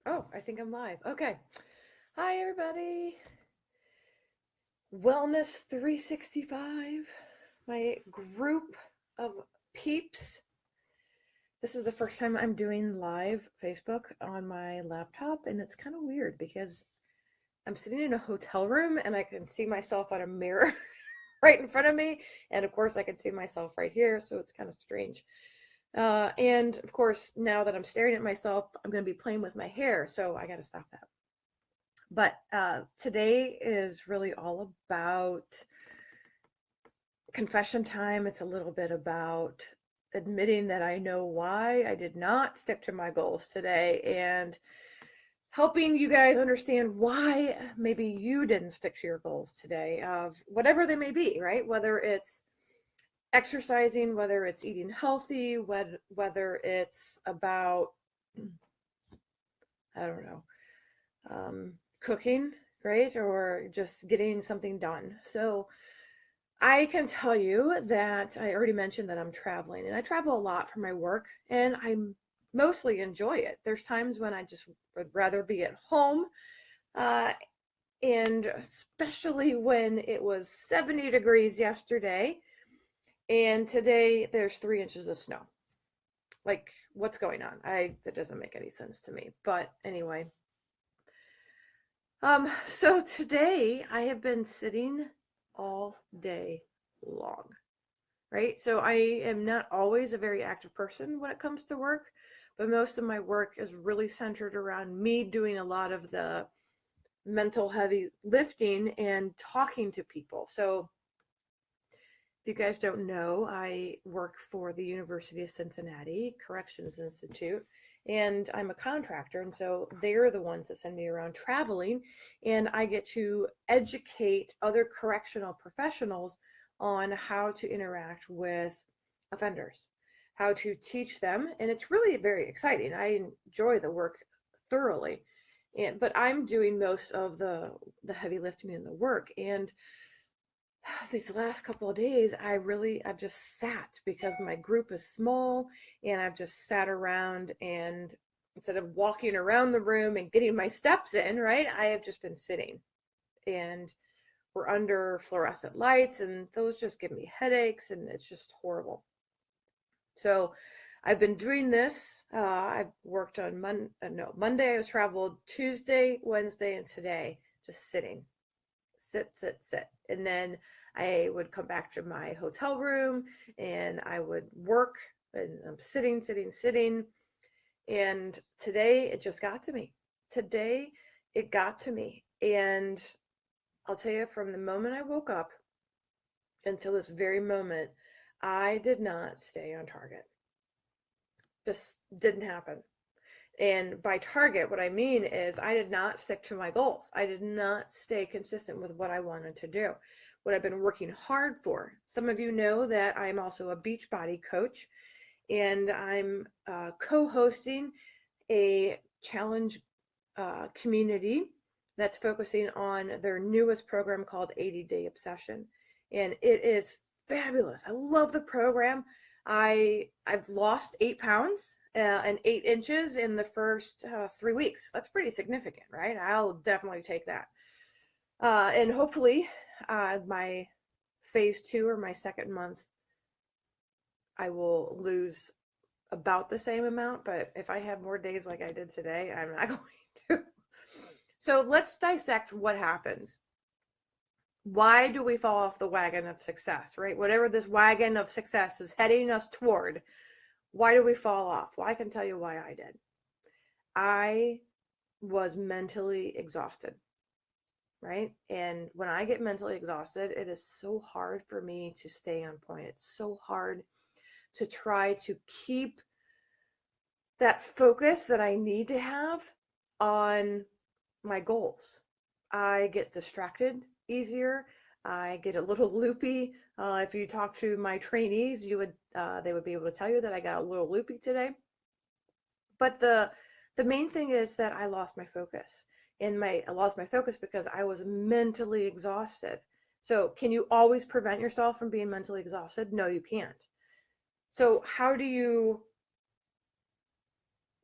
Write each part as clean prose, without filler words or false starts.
Oh, I think I'm live. Okay. Hi, everybody. Wellness 365, my group of peeps. This is the first time I'm doing live Facebook on my laptop, and it's kind of weird because I'm sitting in a hotel room and I can see myself on a mirror right in front of me. And of course, I can see myself right here, so it's kind of strange. And of course, now that I'm staring at myself, I'm going to be playing with my hair, so I got to stop that. But today is really all about confession time. It's a little bit about admitting that I know why I did not stick to my goals today and helping you guys understand why maybe you didn't stick to your goals today, of whatever they may be, right? Whether it's exercising, whether it's eating healthy, whether it's about, I don't know, cooking, right? Or just getting something done. So I can tell you that I already mentioned that I'm traveling and I travel a lot for my work and I mostly enjoy it. There's times when I just would rather be at home, uh, and especially when it was 70 degrees yesterday and today there's 3 inches of snow. Like, what's going on? That doesn't make any sense to me. But anyway, so today I have been sitting all day long, right? So I am not always a very active person when it comes to work, but most of my work is really centered around me doing a lot of the mental heavy lifting and talking to people. So if you guys don't know, I work for the University of Cincinnati Corrections Institute, and I'm a contractor. And so they're the ones that send me around traveling, and I get to educate other correctional professionals on how to interact with offenders, how to teach them. And it's really very exciting. I enjoy the work thoroughly. But I'm doing most of the heavy lifting in the work. And these last couple of days I've just sat because my group is small, and I've just sat around, and instead of walking around the room and getting my steps in, right, I have just been sitting. And we're under fluorescent lights, and those just give me headaches, and it's just horrible. So I've been doing this. I've worked on Monday. I was traveled, Tuesday, Wednesday, and today, just sitting, sit. And then I would come back to my hotel room and I would work, and I'm sitting. And today it just got to me. Today it got to me. And I'll tell you, from the moment I woke up until this very moment, I did not stay on target. Just didn't happen. And by target, what I mean is I did not stick to my goals. I did not stay consistent with what I wanted to do, what I've been working hard for. Some of you know that I'm also a Beachbody coach, and I'm co-hosting a challenge community that's focusing on their newest program called 80 Day Obsession. And it is fabulous. I love the program. I've lost 8 pounds and 8 inches in the first 3 weeks. That's pretty significant, right? I'll definitely take that. And hopefully, my phase two, or my second month, I will lose about the same amount. But if I have more days like I did today, I'm not going to. So let's dissect what happens. Why do we fall off the wagon of success, right? Whatever this wagon of success is heading us toward, why do we fall off? Well, I can tell you why I did. I was mentally exhausted, right? And when I get mentally exhausted, it is so hard for me to stay on point. It's so hard to try to keep that focus that I need to have on my goals. I get distracted easier. I get a little loopy. If you talk to my trainees, they would be able to tell you that I got a little loopy today. But the main thing is that I lost my focus. I lost my focus because I was mentally exhausted. So can you always prevent yourself from being mentally exhausted? No, you can't. So how do you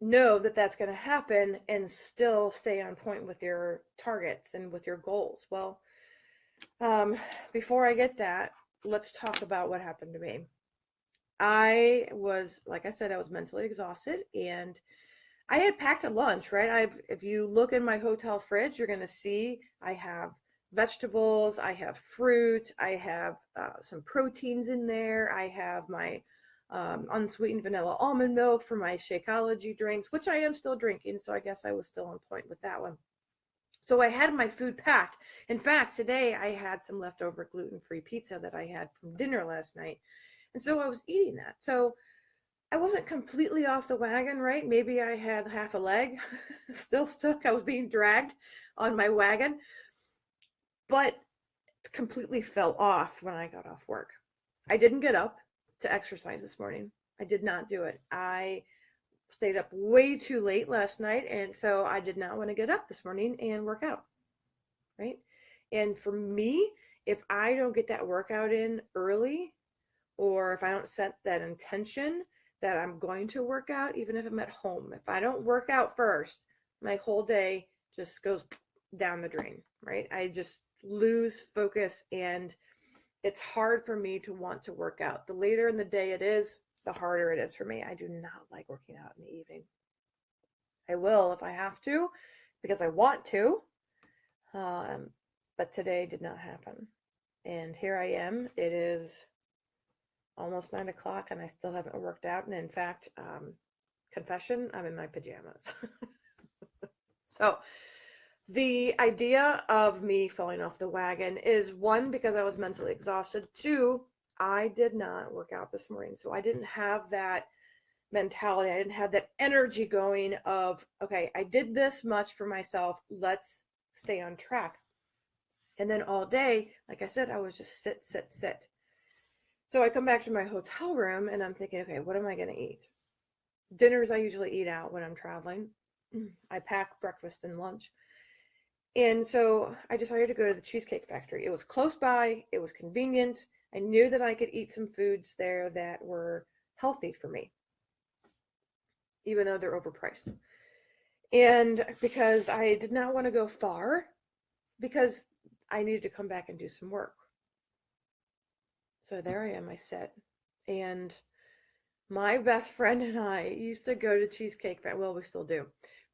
know that that's going to happen and still stay on point with your targets and with your goals? Well, um, before I get that, let's talk about what happened to me. I was, like I said, I was mentally exhausted, and I had packed a lunch, right? If you look in my hotel fridge, you're going to see I have vegetables, I have fruit, I have some proteins in there, I have my unsweetened vanilla almond milk for my Shakeology drinks, which I am still drinking, so I guess I was still on point with that one. So I had my food packed. In fact, today I had some leftover gluten-free pizza that I had from dinner last night. And so I was eating that. So I wasn't completely off the wagon, right? Maybe I had half a leg still stuck. I was being dragged on my wagon, but completely fell off when I got off work. I didn't get up to exercise this morning. I did not do it. I stayed up way too late last night, and so I did not want to get up this morning and work out, right? And for me, if I don't get that workout in early, or if I don't set that intention that I'm going to work out, even if I'm at home, if I don't work out first, my whole day just goes down the drain, right? I just lose focus, and it's hard for me to want to work out. The later in the day it is, the harder it is for me. I do not like working out in the evening. I will if I have to because I want to, um, but today did not happen. And here I am. It is almost 9 o'clock and I still haven't worked out. And in fact, confession, I'm in my pajamas. So the idea of me falling off the wagon is, one, because I was mentally exhausted. Two, I did not work out this morning. So I didn't have that mentality. I didn't have that energy going of, okay, I did this much for myself. Let's stay on track. And then all day, like I said, I was just sit, sit, sit. So I come back to my hotel room and I'm thinking, okay, what am I going to eat? Dinners I usually eat out when I'm traveling. I pack breakfast and lunch. And so I decided to go to the Cheesecake Factory. It was close by, it was convenient. I knew that I could eat some foods there that were healthy for me, even though they're overpriced. And because I did not want to go far, because I needed to come back and do some work. So there I am, I sit. And my best friend and I used to go to Cheesecake Factory. Well, we still do.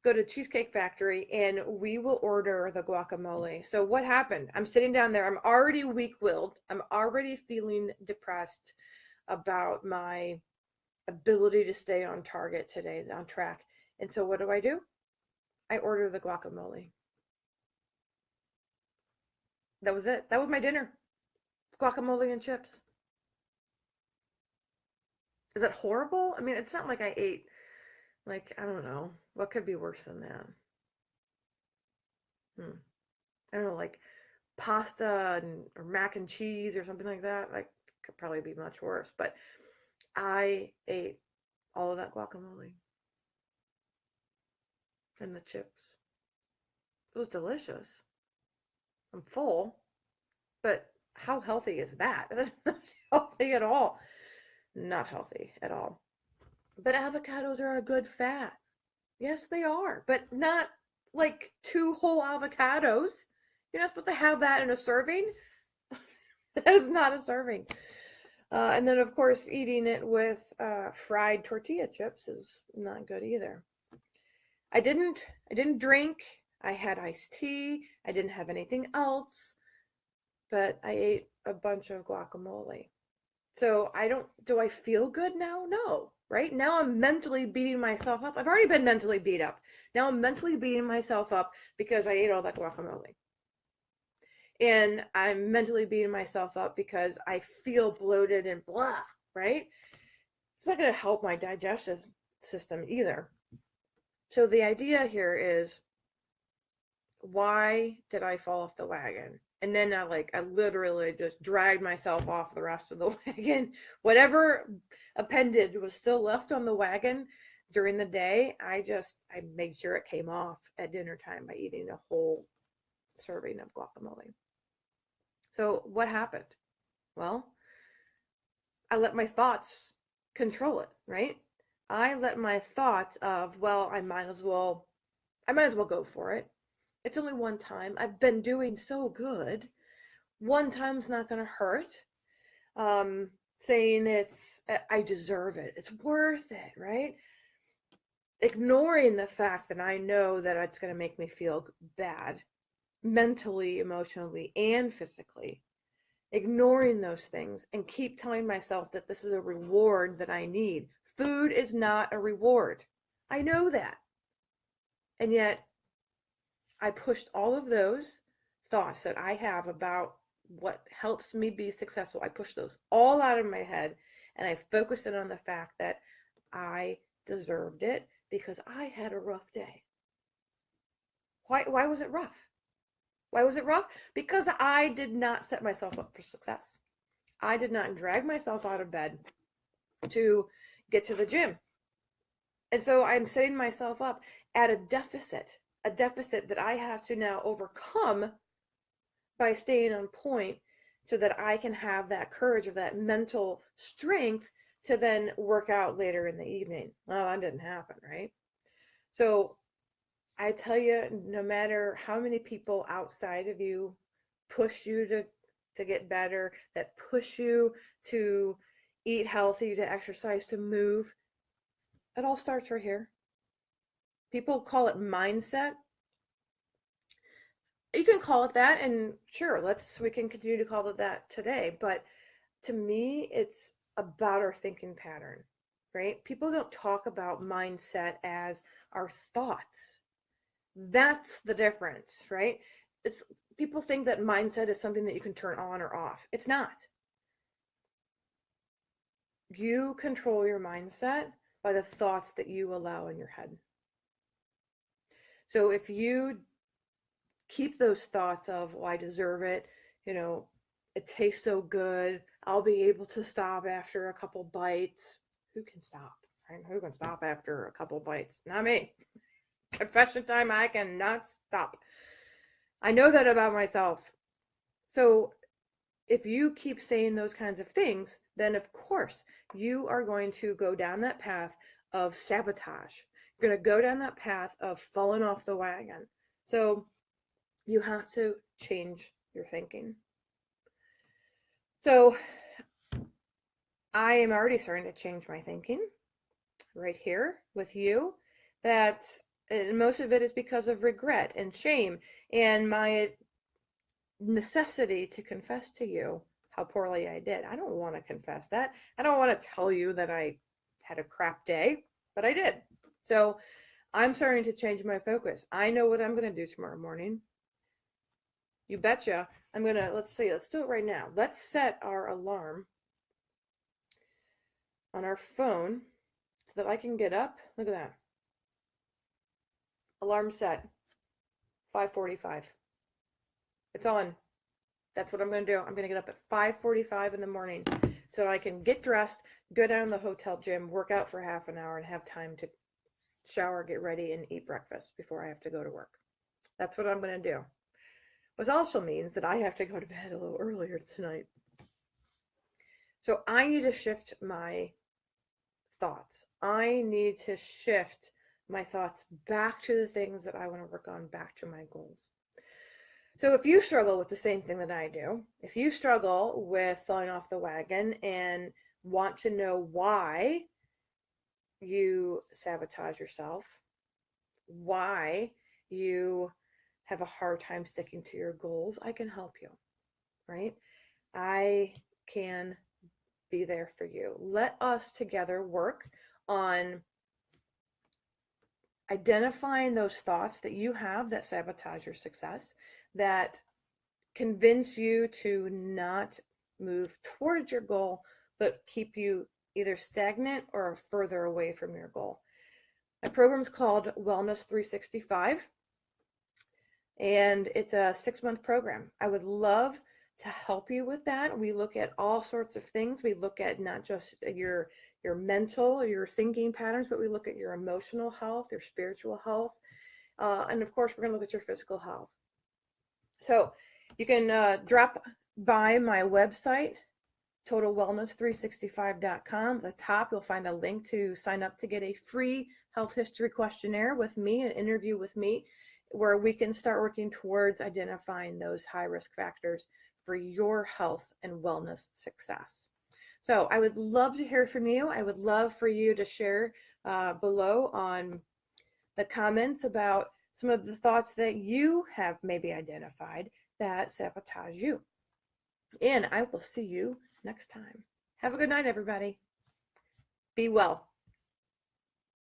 Go to Cheesecake Factory and we will order the guacamole. So what happened? I'm sitting down there. I'm already weak-willed. I'm already feeling depressed about my ability to stay on target today, on track. And so what do? I order the guacamole. That was it. That was my dinner. Guacamole and chips. Is it horrible? I mean, it's not like I ate, like, I don't know. What could be worse than that? I don't know, like pasta or mac and cheese or something like that. Like, could probably be much worse. But I ate all of that guacamole and the chips. It was delicious. I'm full, but how healthy is that? That's not healthy at all. Not healthy at all. But avocados are a good fat. Yes, they are, but not like two whole avocados. You're not supposed to have that in a serving. That is not a serving. And then, of course, eating it with fried tortilla chips is not good either. I didn't. I didn't drink. I had iced tea. I didn't have anything else, but I ate a bunch of guacamole. So I don't. Do I feel good now? No. Right now, I'm mentally beating myself up. I've already been mentally beat up. Now I'm mentally beating myself up because I ate all that guacamole. And I'm mentally beating myself up because I feel bloated and blah, right? It's not going to help my digestive system either. So the idea here is, why did I fall off the wagon? And then I literally just dragged myself off the rest of the wagon. Whatever appendage was still left on the wagon during the day, I made sure it came off at dinner time by eating a whole serving of guacamole. So what happened? Well, I let my thoughts control it, right? I let my thoughts of, well, I might as well go for it. It's only one time. I've been doing so good. One time's not going to hurt. Saying I deserve it. It's worth it, right? Ignoring the fact that I know that it's going to make me feel bad mentally, emotionally, and physically. Ignoring those things and keep telling myself that this is a reward that I need. Food is not a reward. I know that. And yet I pushed all of those thoughts that I have about what helps me be successful. I pushed those all out of my head and I focused in on the fact that I deserved it because I had a rough day. Why was it rough? Why was it rough? Because I did not set myself up for success. I did not drag myself out of bed to get to the gym. And so I'm setting myself up at a deficit that I have to now overcome by staying on point so that I can have that courage or that mental strength to then work out later in the evening. Well, that didn't happen, right? So I tell you, no matter how many people outside of you push you to get better, that push you to eat healthy, to exercise, to move, it all starts right here. People call it mindset. You can call it that, and sure, we can continue to call it that today. But to me, it's about our thinking pattern, right? People don't talk about mindset as our thoughts. That's the difference, right? It's people think that mindset is something that you can turn on or off. It's not. You control your mindset by the thoughts that you allow in your head. So if you keep those thoughts of, well, I deserve it, it tastes so good, I'll be able to stop after a couple bites. Who can stop? Right? Who can stop after a couple bites? Not me. Confession time, I cannot stop. I know that about myself. So if you keep saying those kinds of things, then of course you are going to go down that path of sabotage. You're going to go down that path of falling off the wagon. So you have to change your thinking. So I am already starting to change my thinking right here with you, that most of it is because of regret and shame and my necessity to confess to you how poorly I did. I don't want to confess that. I don't want to tell you that I had a crap day, but I did. So I'm starting to change my focus. I know what I'm going to do tomorrow morning. You betcha. Let's do it right now. Let's set our alarm on our phone so that I can get up. Look at that. Alarm set. 5:45. It's on. That's what I'm going to do. I'm going to get up at 5:45 in the morning so I can get dressed, go down to the hotel gym, work out for half an hour, and have time to shower, get ready, and eat breakfast before I have to go to work. That's what I'm going to do. Which also means that I have to go to bed a little earlier tonight. So I need to shift my thoughts. I need to shift my thoughts back to the things that I want to work on, back to my goals. So if you struggle with the same thing that I do, if you struggle with falling off the wagon and want to know why you sabotage yourself, why you have a hard time sticking to your goals, I can help you, right? I can be there for you. Let us together work on identifying those thoughts that you have that sabotage your success, that convince you to not move towards your goal, but keep you either stagnant or further away from your goal. My program is called Wellness 365, and it's a 6-month program. I would love to help you with that. We look at all sorts of things. We look at not just your mental, your thinking patterns, but we look at your emotional health, your spiritual health, and of course, we're going to look at your physical health. So you can drop by my website, totalwellness365.com. At the top, you'll find a link to sign up to get a free health history questionnaire with me, an interview with me, where we can start working towards identifying those high risk factors for your health and wellness success. So I would love to hear from you. I would love for you to share below on the comments about some of the thoughts that you have maybe identified that sabotage you. And I will see you next time. Have a good night, everybody. Be well.